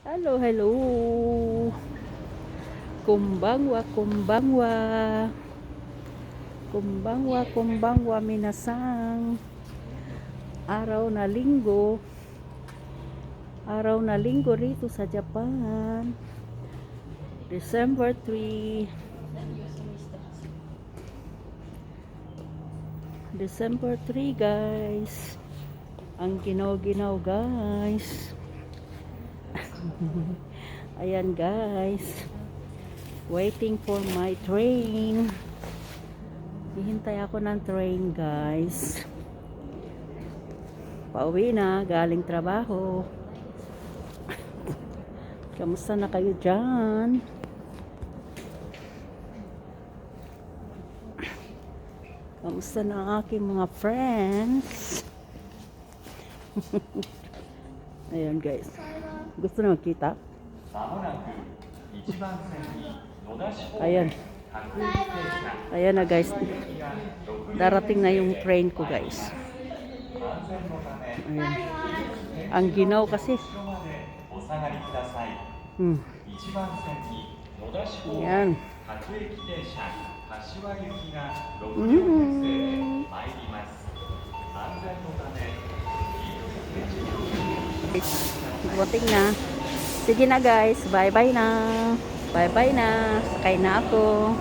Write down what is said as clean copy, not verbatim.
Hello, hello. Kumbangwa, kumbangwa. Kumbangwa, kumbangwa minasang. Araw na linggo. Araw na linggo rito sa Japan. December 3. December 3, guys. Ang ginaw-ginaw, guys. Ayan, guys. Waiting for my train. Hihintay ako ng train, guys. Pauwi na, galing trabaho. Kamusta na kayo dyan? Kamusta na ang aking mga friends? Ayan, guys. Gusto na magkita? Ayan. Ayan na, guys. Darating na yung train ko, guys. Ayan. Ang ginaw kasi. Ayan. Buting na. Sige na, guys. Bye-bye na. Bye-bye na. Sakay na ako.